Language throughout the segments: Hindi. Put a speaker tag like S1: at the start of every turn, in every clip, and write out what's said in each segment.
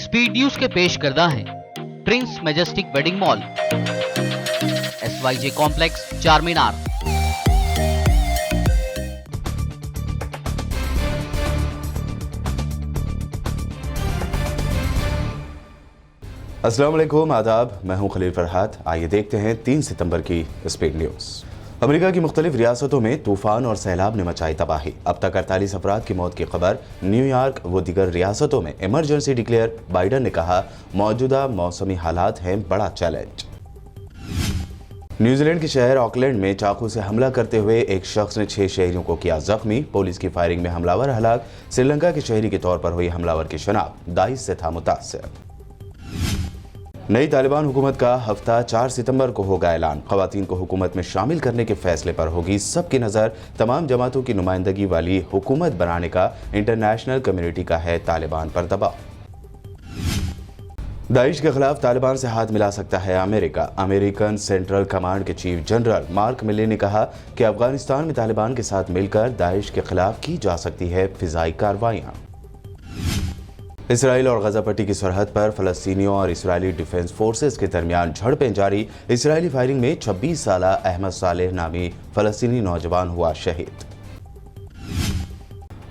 S1: स्पीड न्यूज के पेश करदा हैं Prince majestic wedding mall, SYJ complex, चार मीनार।
S2: अस्सलाम वालेकुम, आदाब। मैं हूं खलील फरहात। आइए देखते हैं 3 सितंबर की स्पीड न्यूज़। अमेरिका की मुख्तलिफ रियासतों में तूफान और सैलाब ने मचाई तबाही। अब तक 48 अफराद की मौत की खबर। न्यूयॉर्क व दीगर रियासतों में इमरजेंसी डिक्लेयर। बाइडन ने कहा, मौजूदा मौसमी हालात हैं बड़ा चैलेंज। न्यूजीलैंड के शहर ऑकलैंड में चाकू से हमला करते हुए एक शख्स ने 6 शहरियों को किया जख्मी। पुलिस की फायरिंग में हमलावर हलाक। श्रीलंका के शहरी के तौर पर हुई हमलावर की शनाख्त, दाइश से था मुतासिर। नई तालिबान हुकूमत का हफ्ता 4 सितंबर को होगा ऐलान। खवातीन को हुकूमत में शामिल करने के फैसले पर होगी सबकी नज़र। तमाम जमातों की नुमाइंदगी वाली हुकूमत बनाने का इंटरनेशनल कम्युनिटी का है तालिबान पर दबाव। दाइश के खिलाफ तालिबान से हाथ मिला सकता है अमेरिका। अमेरिकन सेंट्रल कमांड के चीफ जनरल मार्क मिले ने कहा कि अफगानिस्तान में तालिबान के साथ मिलकर दाइश के खिलाफ की जा सकती है फिजाई कार्रवाइयाँ। इसराइल और गजा पट्टी की सरहद पर फ़लस्तीनियों और इजरायली डिफेंस फोर्सेस के दरमियान झड़पें जारी। इसराइली फायरिंग में 26 साला अहमद सालेह नामी फ़लस्तीनी नौजवान हुआ शहीद।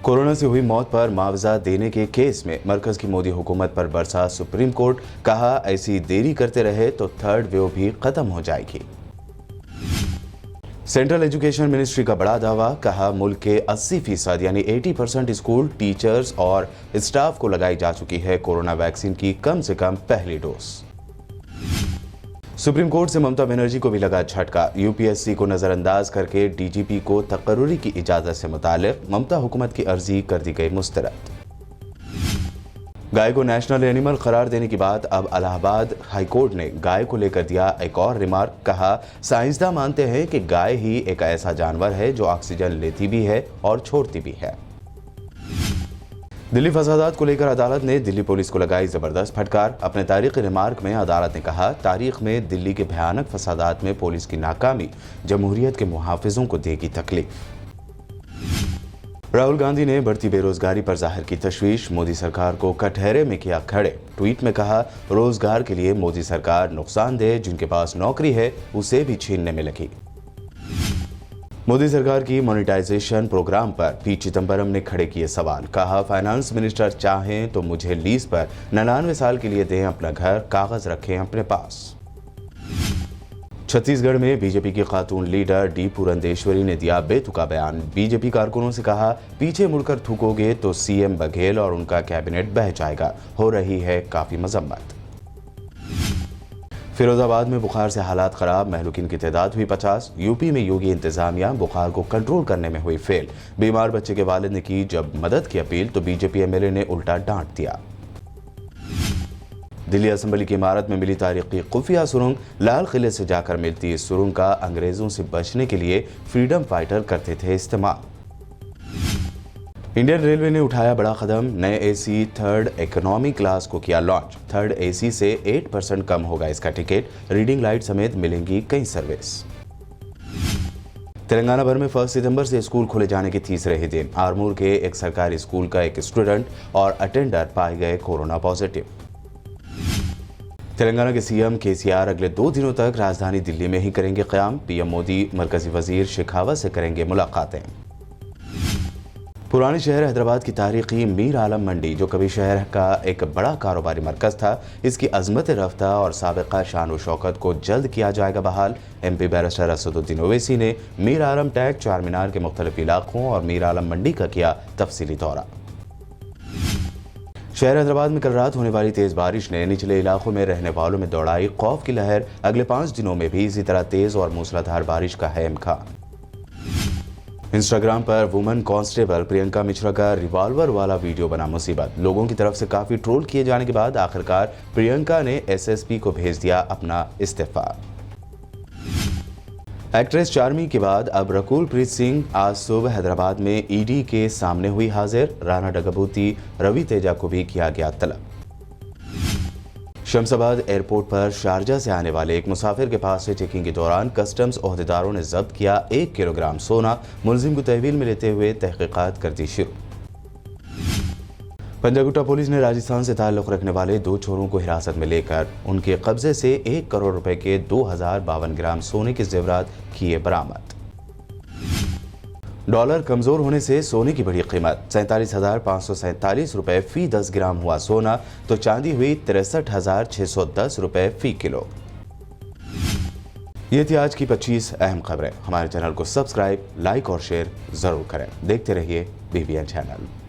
S2: कोरोना से हुई मौत पर मुआवजा देने के केस में मरकज की मोदी हुकूमत पर बरसा सुप्रीम कोर्ट। कहा, ऐसी देरी करते रहे तो थर्ड वेव भी खत्म हो जाएगी। सेंट्रल एजुकेशन मिनिस्ट्री का बड़ा दावा। कहा, मुल्क के 80% यानी 80% स्कूल टीचर्स और स्टाफ को लगाई जा चुकी है कोरोना वैक्सीन की कम से कम पहली डोज। सुप्रीम कोर्ट से ममता बनर्जी को भी लगा झटका। यूपीएससी को नजरअंदाज करके डीजीपी को तकर्रुरी की इजाजत से मुताल्लिक ममता हुकूमत की अर्जी कर दी गई मुस्तरद। गाय को नेशनल एनिमल करार देने के बाद अब इलाहाबाद हाईकोर्ट ने गाय को लेकर दिया एक और रिमार्क। कहा, साइंसदान मानते हैं कि गाय ही एक ऐसा जानवर है जो ऑक्सीजन लेती भी है और छोड़ती भी है। दिल्ली फसादात को लेकर अदालत ने दिल्ली पुलिस को लगाई जबरदस्त फटकार। अपने तारीखी रिमार्क में अदालत ने कहा, तारीख में दिल्ली के भयानक फसादात में पुलिस की नाकामी जमहूरियत के मुहाफिजों को देगी तकलीफ। राहुल गांधी ने बढ़ती बेरोजगारी पर जाहिर की तशवीश। मोदी सरकार को कटहरे में किया खड़े। ट्वीट में कहा, रोजगार के लिए मोदी सरकार नुकसानदेह, जिनके पास नौकरी है उसे भी छीनने में लगी। मोदी सरकार की मोनेटाइजेशन प्रोग्राम पर पी चिदम्बरम ने खड़े किए सवाल। कहा, फाइनेंस मिनिस्टर चाहें तो मुझे लीज पर 99 साल के लिए दें अपना घर, कागज रखें अपने पास। छत्तीसगढ़ में बीजेपी की खातून लीडर डी पुरंदेश्वरी ने दिया बेतुका बयान। बीजेपी कारकुनों से कहा, पीछे मुड़कर थूकोगे तो सीएम बघेल और उनका कैबिनेट बह जाएगा। हो रही है काफी मजम्मत। फिरोजाबाद में बुखार से हालात खराब, महलूकिन की तादाद हुई 50। यूपी में योगी इंतजामिया बुखार को कंट्रोल करने में हुई फेल। बीमार बच्चे के वालिद ने की जब मदद की अपील तो बीजेपी एमएलए ने उल्टा डांट दिया। दिल्ली असेंबली की इमारत में मिली तारीखी खुफिया सुरंग। लाल किले से जाकर मिलती इस सुरंग का अंग्रेजों से बचने के लिए फ्रीडम फाइटर करते थे इस्तेमाल। इंडियन रेलवे ने उठाया बड़ा कदम। नए एसी थर्ड इकोनॉमी क्लास को किया लॉन्च। थर्ड एसी से 8% कम होगा इसका टिकट। रीडिंग लाइट समेत मिलेंगी कई सर्विस। तेलंगाना भर में 1 सितंबर से स्कूल खोले जाने के तीसरे ही दिन आरमूर के एक सरकारी स्कूल का एक स्टूडेंट और अटेंडर पाए गए कोरोना पॉजिटिव। तेलंगाना के सीएम केसीआर अगले 2 दिनों तक राजधानी दिल्ली में ही करेंगे क़याम। पीएम मोदी मरकजी वजीर शेखावत से करेंगे मुलाकातें। पुराने शहर हैदराबाद की तारीखी मीर आलम मंडी, जो कभी शहर का एक बड़ा कारोबारी मरकज था, इसकी अजमत रफ्ता और साबिका शान व शौकत को जल्द किया जाएगा बहाल। एमपी बैरिस्टर असदुद्दीन ओवैसी ने मीर आलम टैग, चार मीनार के मुख्तलिफ इलाकों और मीर आलम मंडी का किया तफसीली दौरा। शहर हैदराबाद में कल रात होने वाली तेज बारिश ने निचले इलाकों में रहने वालों में दौड़ाई खौफ की लहर। अगले 5 दिनों में भी इसी तरह तेज और मूसलाधार बारिश का है इम्कान। इंस्टाग्राम पर वुमेन कांस्टेबल प्रियंका मिश्रा का रिवॉल्वर वाला वीडियो बना मुसीबत। लोगों की तरफ से काफी ट्रोल किए जाने के बाद आखिरकार प्रियंका ने एसएसपी को भेज दिया अपना इस्तीफा। एक्ट्रेस चार्मी के बाद अब रकुल प्रीत सिंह आज सुबह हैदराबाद में ईडी के सामने हुई हाजिर। राणा डगभूति रवि तेजा को भी किया गया तलब। शमशाबाद एयरपोर्ट पर शारजा से आने वाले एक मुसाफिर के पास से चेकिंग के दौरान कस्टम्स ओहदेदारों ने जब्त किया 1 किलोग्राम सोना। मुलजिम को तहवील में लेते हुए तहकीकात कर दी शुरू। पंजागुट्टा पुलिस ने राजस्थान से ताल्लुक़ रखने वाले 2 चोरों को हिरासत में लेकर उनके कब्जे से 1 करोड़ रुपए के 2052 ग्राम सोने के जेवरात किए बरामद। डॉलर कमजोर होने से सोने की बढ़ी कीमत 47,547 रुपए फी 10 ग्राम हुआ सोना, तो चांदी हुई 63,610 रुपए फी किलो। ये थी आज की 25 अहम खबरें। हमारे चैनल को सब्सक्राइब, लाइक और शेयर जरूर करें। देखते रहिए BBN चैनल।